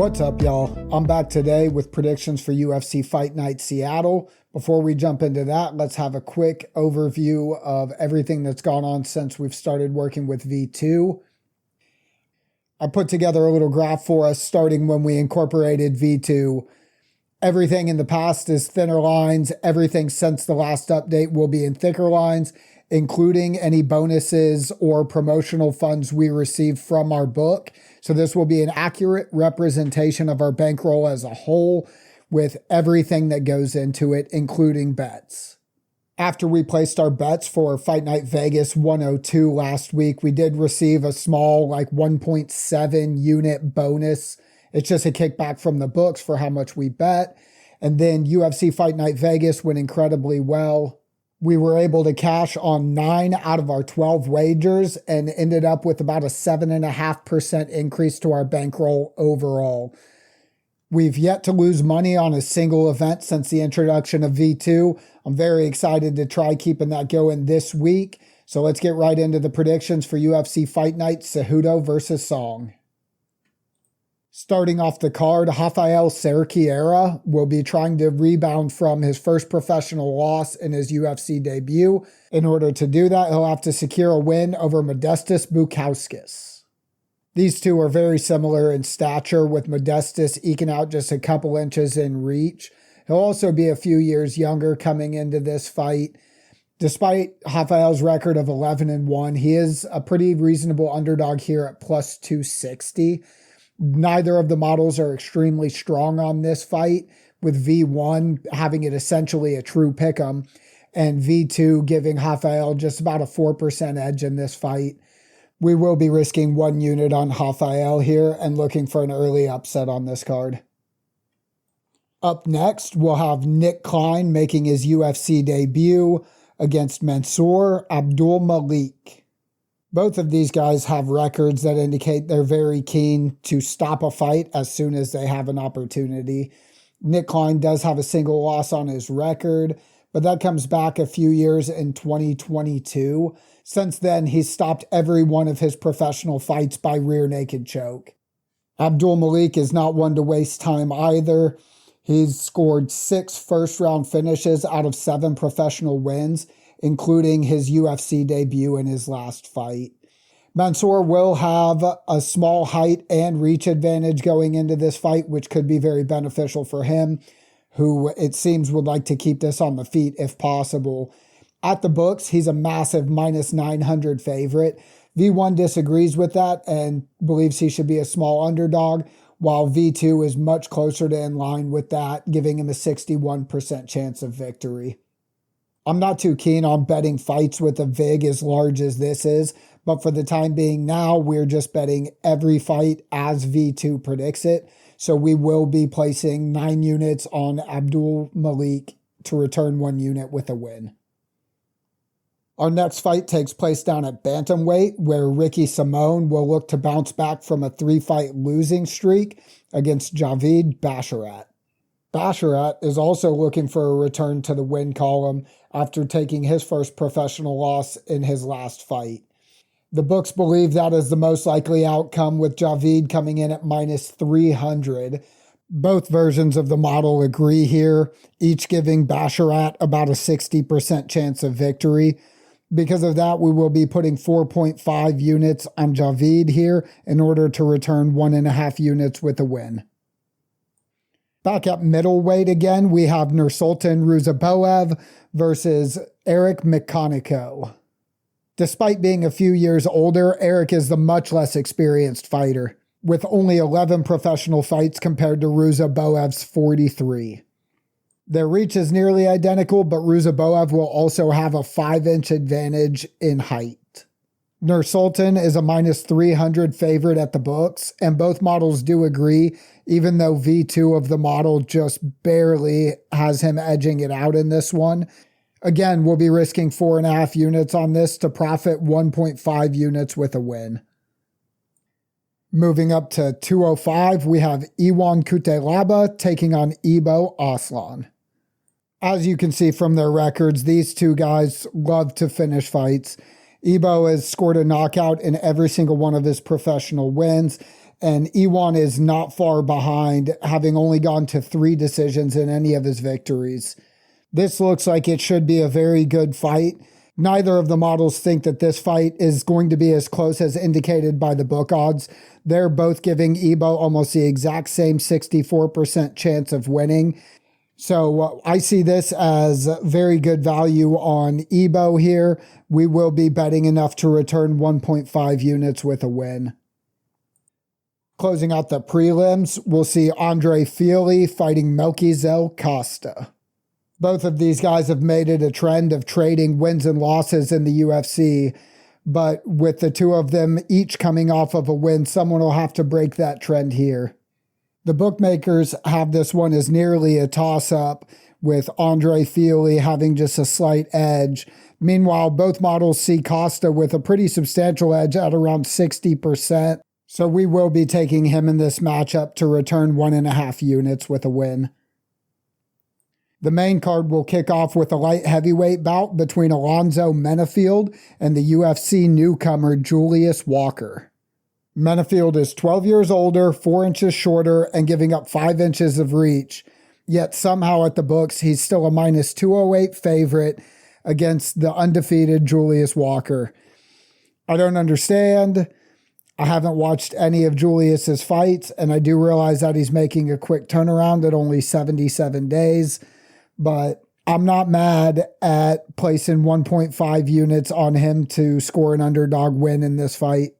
What's up, y'all? I'm back today with predictions for UFC Fight Night Seattle. Before we jump into that, let's have a quick overview of everything that's gone on since we've started working with V2. I put together a little graph for us starting when we incorporated V2. Everything in the past is thinner lines. Everything since the last update will be in thicker lines, including any bonuses or promotional funds we receive from our book. So this will be an accurate representation of our bankroll as a whole with everything that goes into it, including bets. After we placed our bets for Fight Night Vegas 102 last week, we did receive a small 1.7 unit bonus. It's just a kickback from the books for how much we bet. And then UFC Fight Night Vegas went incredibly well. We were able to cash on 9 out of our 12 wagers and ended up with about a 7.5% increase to our bankroll overall. We've yet to lose money on a single event since the introduction of V2. I'm very excited to try keeping that going this week. So let's get right into the predictions for UFC Fight Night Cejudo versus Song. Starting off the card, Rafael Cerqueira will be trying to rebound from his first professional loss in his UFC debut. In order to do that, he'll have to secure a win over Modestas Bukauskas. These two are very similar in stature, with Modestas eking out just a couple inches in reach. He'll also be a few years younger coming into this fight. Despite Rafael's record of 11-1, he is a pretty reasonable underdog here at plus 260. Neither of the models are extremely strong on this fight, with V1 having it essentially a true pick'em, and V2 giving Rafael just about a 4% edge in this fight. We will be risking 1 unit on Rafael here and looking for an early upset on this card. Up next, we'll have Nick Klein making his UFC debut against Mansour Abdulmalik. Both of these guys have records that indicate they're very keen to stop a fight as soon as they have an opportunity. Nick Klein does have a single loss on his record, but that comes back a few years in 2022. Since then, he's stopped every one of his professional fights by rear naked choke. Abdulmalik is not one to waste time either. He's scored 6 first-round finishes out of 7 professional wins, including his UFC debut in his last fight. Mansour will have a small height and reach advantage going into this fight, which could be very beneficial for him, who it seems would like to keep this on the feet if possible. At the books, he's a massive minus 900 favorite. V1 disagrees with that and believes he should be a small underdog, while V2 is much closer to in line with that, giving him a 61% chance of victory. I'm not too keen on betting fights with a VIG as large as this is, but for the time being now, we're just betting every fight as V2 predicts it. So we will be placing 9 units on Abdulmalik to return 1 unit with a win. Our next fight takes place down at bantamweight, where Ricky Simón will look to bounce back from a 3-fight losing streak against Javid Basharat. Basharat is also looking for a return to the win column after taking his first professional loss in his last fight. The books believe that is the most likely outcome, with Javid coming in at minus 300. Both versions of the model agree here, each giving Basharat about a 60% chance of victory. Because of that, we will be putting 4.5 units on Javid here in order to return 1.5 units with a win. Back at middleweight again, we have Nursultan Ruziboev versus Eric Mekonico. Despite being a few years older, Eric is the much less experienced fighter, with only 11 professional fights compared to Ruziboev's 43. Their reach is nearly identical, but Ruziboev will also have a 5-inch advantage in height. Nursultan is a minus 300 favorite at the books, and both models do agree, even though V2 of the model just barely has him edging it out in this one. Again, we'll be risking 4.5 units on this to profit 1.5 units with a win. Moving up to 205, we have Iwan Kutelaba taking on Ibo Aslan. As you can see from their records, these two guys love to finish fights. Ibo has scored a knockout in every single one of his professional wins, and Iwan is not far behind, having only gone to 3 decisions in any of his victories. This looks like it should be a very good fight. Neither of the models think that this fight is going to be as close as indicated by the book odds. They're both giving Ebo almost the exact same 64% chance of winning. So I see this as very good value on Ebo here. We will be betting enough to return 1.5 units with a win. Closing out the prelims, we'll see Andre Fili fighting Melquizel Costa. Both of these guys have made it a trend of trading wins and losses in the UFC, but with the two of them each coming off of a win, someone will have to break that trend here. The bookmakers have this one as nearly a toss-up, with Andre Fili having just a slight edge. Meanwhile, both models see Costa with a pretty substantial edge at around 60%. So we will be taking him in this matchup to return 1.5 units with a win. The main card will kick off with a light heavyweight bout between Alonzo Menafield and the UFC newcomer Julius Walker. Menafield is 12 years older, 4 inches shorter, and giving up 5 inches of reach. Yet somehow at the books, he's still a minus 208 favorite against the undefeated Julius Walker. I don't understand. I haven't watched any of Julius's fights, and I do realize that he's making a quick turnaround at only 77 days, but I'm not mad at placing 1.5 units on him to score an underdog win in this fight.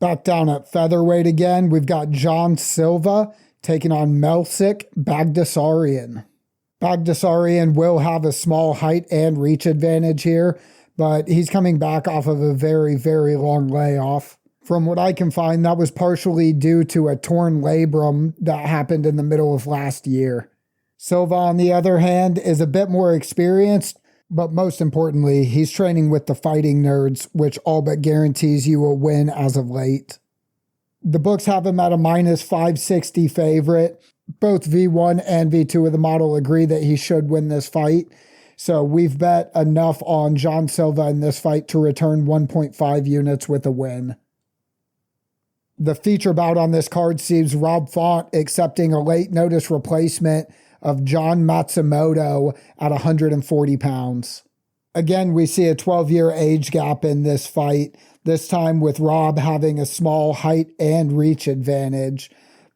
Back down at featherweight again, we've got John Silva taking on Melsik Bagdasaryan. Bagdasaryan will have a small height and reach advantage here, but he's coming back off of a very, very long layoff. From what I can find, that was partially due to a torn labrum that happened in the middle of last year. Silva, on the other hand, is a bit more experienced, but most importantly, he's training with the fighting nerds, which all but guarantees you a win as of late. The books have him at a minus 560 favorite. Both V1 and V2 of the model agree that he should win this fight. So we've bet enough on John Silva in this fight to return 1.5 units with a win. The feature bout on this card sees Rob Font accepting a late notice replacement of John Matsumoto at 140 pounds. Again, we see a 12-year age gap in this fight, this time with Rob having a small height and reach advantage.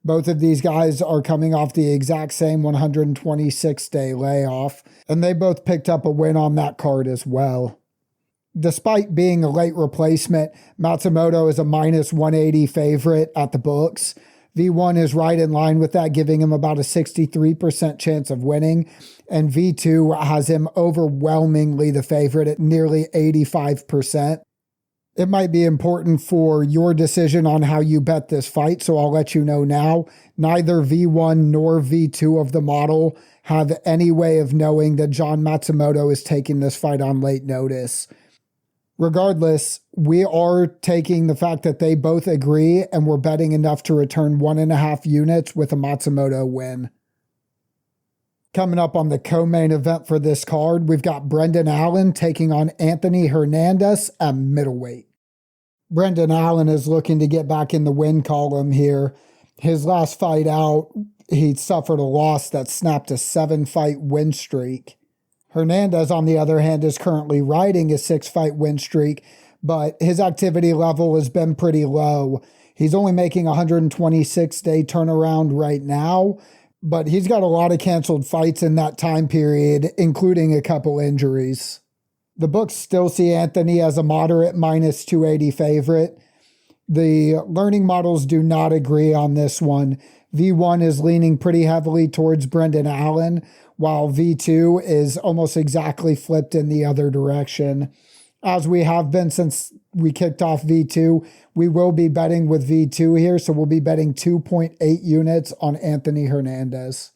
Both of these guys are coming off the exact same 126-day layoff, and they both picked up a win on that card as well. Despite being a late replacement, Matsumoto is a minus 180 favorite at the books. V1 is right in line with that, giving him about a 63% chance of winning, and V2 has him overwhelmingly the favorite at nearly 85%. It might be important for your decision on how you bet this fight, so I'll let you know now. Neither V1 nor V2 of the model have any way of knowing that John Matsumoto is taking this fight on late notice. Regardless, we are taking the fact that they both agree, and we're betting enough to return 1.5 units with a Matsumoto win. Coming up on the co-main event for this card, we've got Brendan Allen taking on Anthony Hernandez at middleweight. Brendan Allen is looking to get back in the win column here. His last fight out, he suffered a loss that snapped a 7-fight win streak. Hernandez, on the other hand, is currently riding a 6-fight win streak, but his activity level has been pretty low. He's only making a 126-day turnaround right now, but he's got a lot of canceled fights in that time period, including a couple injuries. The books still see Anthony as a moderate minus 280 favorite. The learning models do not agree on this one. V1 is leaning pretty heavily towards Brendan Allen, while V2 is almost exactly flipped in the other direction. As we have been since we kicked off V2, we will be betting with V2 here, so we'll be betting 2.8 units on Anthony Hernandez.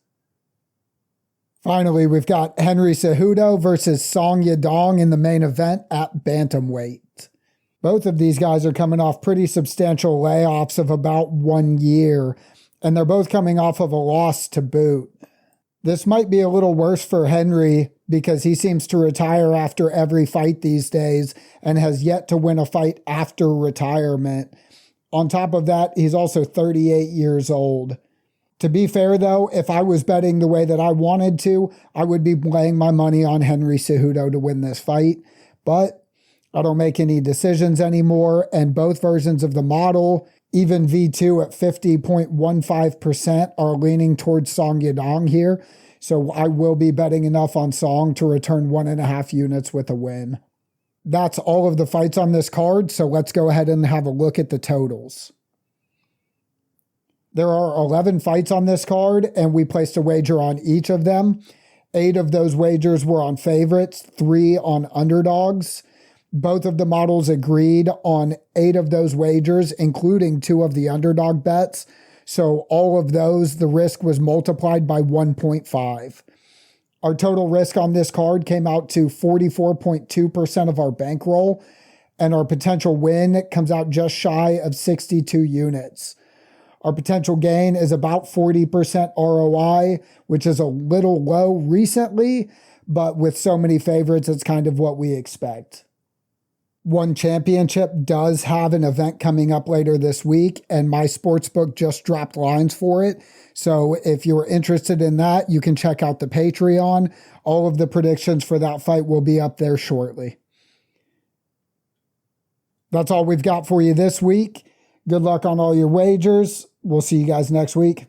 Finally, we've got Henry Cejudo versus Song Yadong in the main event at bantamweight. Both of these guys are coming off pretty substantial layoffs of about 1 year, and they're both coming off of a loss to boot. This might be a little worse for Henry because he seems to retire after every fight these days and has yet to win a fight after retirement. On top of that, he's also 38 years old. To be fair, though, if I was betting the way that I wanted to, I would be laying my money on Henry Cejudo to win this fight. But I don't make any decisions anymore, and both versions of the model, even V2 at 50.15%, are leaning towards Song Yadong here. So I will be betting enough on Song to return 1.5 units with a win. That's all of the fights on this card, so let's go ahead and have a look at the totals. There are 11 fights on this card, and we placed a wager on each of them. 8 of those wagers were on favorites, 3 on underdogs. Both of the models agreed on 8 of those wagers, including 2 of the underdog bets. So all of those, the risk was multiplied by 1.5. Our total risk on this card came out to 44.2% of our bankroll, and our potential win comes out just shy of 62 units. Our potential gain is about 40% ROI, which is a little low recently, but with so many favorites, it's kind of what we expect. One Championship does have an event coming up later this week, and my sportsbook just dropped lines for it. So if you're interested in that, you can check out the Patreon. All of the predictions for that fight will be up there shortly. That's all we've got for you this week. Good luck on all your wagers. We'll see you guys next week.